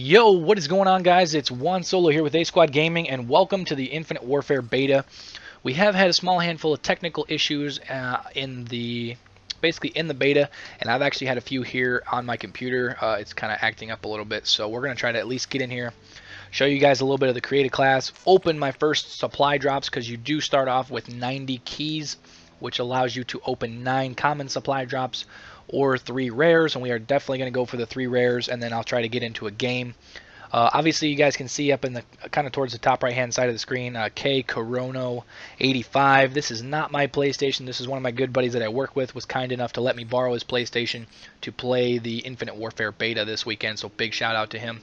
Yo, what is going on, guys? It's Juan Solo here with A Squad Gaming, and welcome to the Infinite Warfare beta. We have had a small handful of technical issues basically in the beta, and I've actually had a few here on my computer. It's kind of acting up a little bit, so we're going to try to at least get in here, show you guys a little bit of the creative class, open my first supply drops, because you do start off with 90 keys, which allows you to open 9 common supply drops or 3 rares, and we are definitely going to go for the 3 rares, and then I'll try to get into a game. Obviously, you guys can see up in the kind of towards the top right hand side of the screen, K Corono 85. This is not my PlayStation. This is one of my good buddies that I work with, was kind enough to let me borrow his PlayStation to play the Infinite Warfare beta this weekend, so big shout out to him.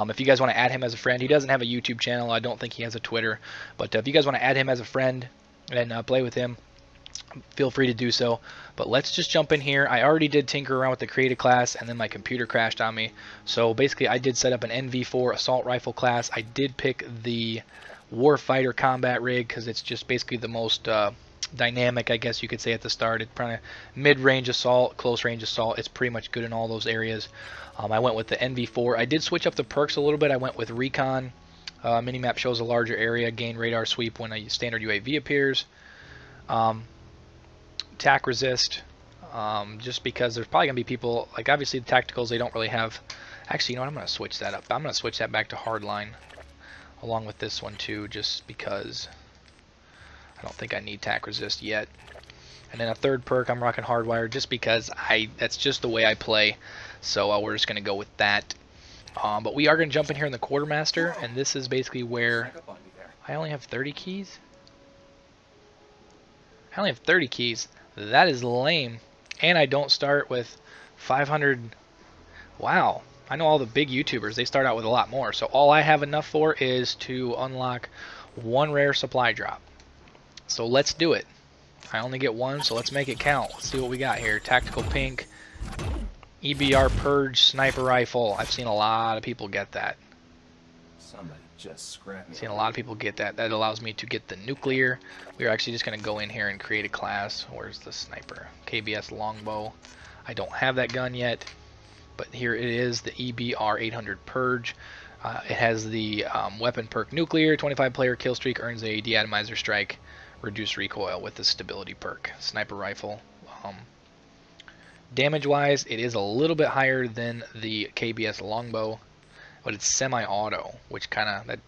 If you guys want to add him as a friend, he doesn't have a YouTube channel. I don't think he has a Twitter, but if you guys want to add him as a friend and play with him, feel free to do so. But let's just jump in here. I already did tinker around with the creative class, and then my computer crashed on me. So basically I did set up an NV4 assault rifle class. I did pick the Warfighter combat rig because it's just basically the most dynamic, I guess you could say, at the start. It's kind of mid-range assault, close-range assault. It's pretty much good in all those areas. I went with the NV4. I did switch up the perks a little bit. I went with Recon. Minimap shows a larger area, gain radar sweep when a standard UAV appears. Tac resist, just because there's probably going to be people, like obviously the tacticals, they don't really have, actually, you know what, I'm going to switch that up. I'm going to switch that back to hardline, along with this one too, just because I don't think I need tac resist yet. And then a third perk, I'm rocking hardwire, just because that's just the way I play, so we're just going to go with that. But we are going to jump in here in the Quartermaster, and this is basically where I only have 30 keys. I only have 30 keys. That is lame. And I don't start with 500. Wow. I know all the big YouTubers, they start out with a lot more. So all I have enough for is to unlock 1 rare supply drop. So let's do it. I only get 1, so let's make it count. Let's see what we got here. Tactical pink, EBR purge sniper rifle. I've seen a lot of people get that. Seen a lot of people get that. That allows me to get the nuclear. We're actually just going to go in here and create a class. Where's the sniper? KBS longbow. I don't have that gun yet, but here it is, the EBR 800 purge. It has the weapon perk nuclear. 25 player kill streak, earns a deatomizer strike, reduced recoil with the stability perk. Sniper rifle. Damage wise, it is a little bit higher than the KBS longbow, but it's semi-auto, which kind of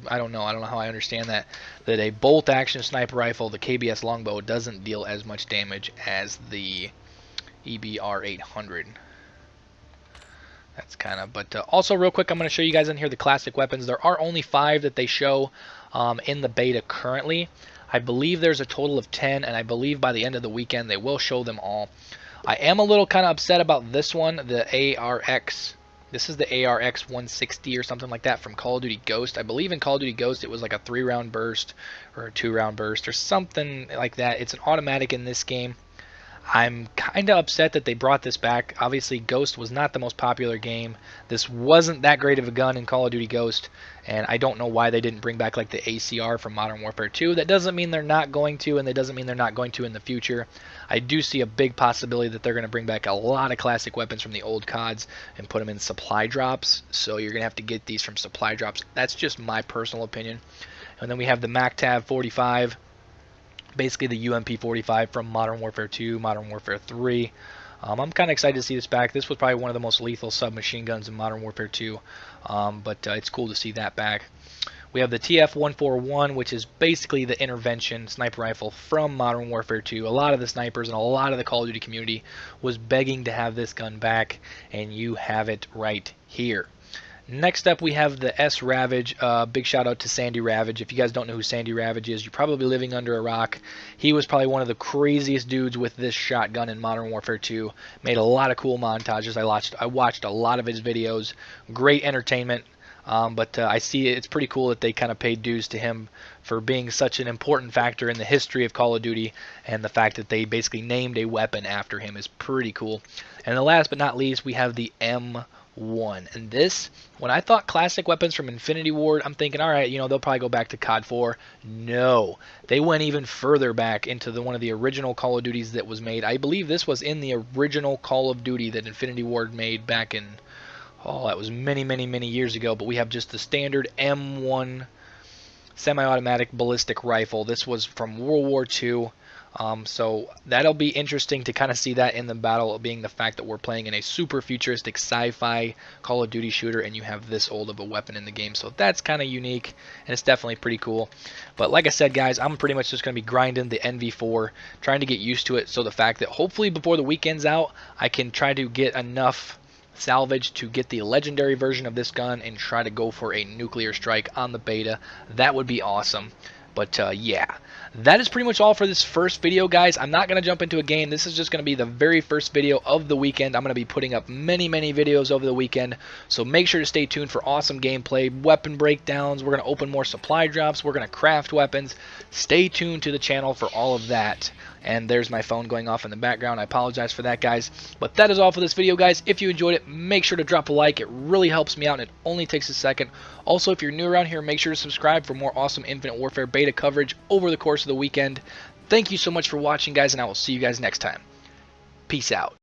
I don't know how I understand that a bolt action sniper rifle, the KBS longbow, doesn't deal as much damage as the EBR 800. That's kind of, but also real quick, I'm going to show you guys in here the classic weapons. There are only 5 that they show in the beta currently. I believe there's a total of 10, and I believe by the end of the weekend they will show them all. I am a little kind of upset about this one, the ARX. This is the ARX 160 or something like that from Call of Duty Ghost. I believe in Call of Duty Ghost it was like a 3-round burst or a 2-round burst or something like that. It's an automatic in this game. I'm kind of upset that they brought this back. Obviously, Ghost was not the most popular game. This wasn't that great of a gun in Call of Duty Ghost, and I don't know why they didn't bring back like the ACR from Modern Warfare 2. That doesn't mean they're not going to, and that doesn't mean they're not going to in the future. I do see a big possibility that they're going to bring back a lot of classic weapons from the old CODs and put them in supply drops, so you're going to have to get these from supply drops. That's just my personal opinion. And then we have the MacTav 45. Basically the UMP45 from Modern Warfare 2, Modern Warfare 3. I'm kind of excited to see this back. This was probably one of the most lethal submachine guns in Modern Warfare 2, but it's cool to see that back. We have the TF141, which is basically the intervention sniper rifle from Modern Warfare 2. A lot of the snipers and a lot of the Call of Duty community was begging to have this gun back, and you have it right here. Next up, we have the S Ravage. Big shout out to Sandy Ravage. If you guys don't know who Sandy Ravage is, you're probably living under a rock. He was probably one of the craziest dudes with this shotgun in Modern Warfare 2. Made a lot of cool montages. I watched a lot of his videos. Great entertainment. But I see it's pretty cool that they kind of paid dues to him for being such an important factor in the history of Call of Duty, and the fact that they basically named a weapon after him is pretty cool. And the last but not least, we have the M1. And this, when I thought classic weapons from Infinity Ward, I'm thinking, all right, they'll probably go back to COD 4. No, they went even further back into one of the original Call of Duties that was made. I believe this was in the original Call of Duty that Infinity Ward made back in, Oh, that was many, many, many years ago, but we have just the standard M1 semi-automatic ballistic rifle. This was from World War II. So that'll be interesting to kind of see that in the battle, being the fact that we're playing in a super futuristic sci-fi Call of Duty shooter and you have this old of a weapon in the game. So that's kind of unique and it's definitely pretty cool. But like I said, guys, I'm pretty much just going to be grinding the NV4, trying to get used to it. So the fact that hopefully before the weekend's out, I can try to get enough salvage to get the legendary version of this gun and try to go for a nuclear strike on the beta. That would be awesome. But yeah, that is pretty much all for this first video, guys. I'm not going to jump into a game. This is just going to be the very first video of the weekend. I'm going to be putting up many, many videos over the weekend. So make sure to stay tuned for awesome gameplay, weapon breakdowns. We're going to open more supply drops. We're going to craft weapons. Stay tuned to the channel for all of that. And there's my phone going off in the background. I apologize for that, guys. But that is all for this video, guys. If you enjoyed it, make sure to drop a like. It really helps me out, and it only takes a second. Also, if you're new around here, make sure to subscribe for more awesome Infinite Warfare beta coverage over the course of the weekend. Thank you so much for watching, guys, and I will see you guys next time. Peace out.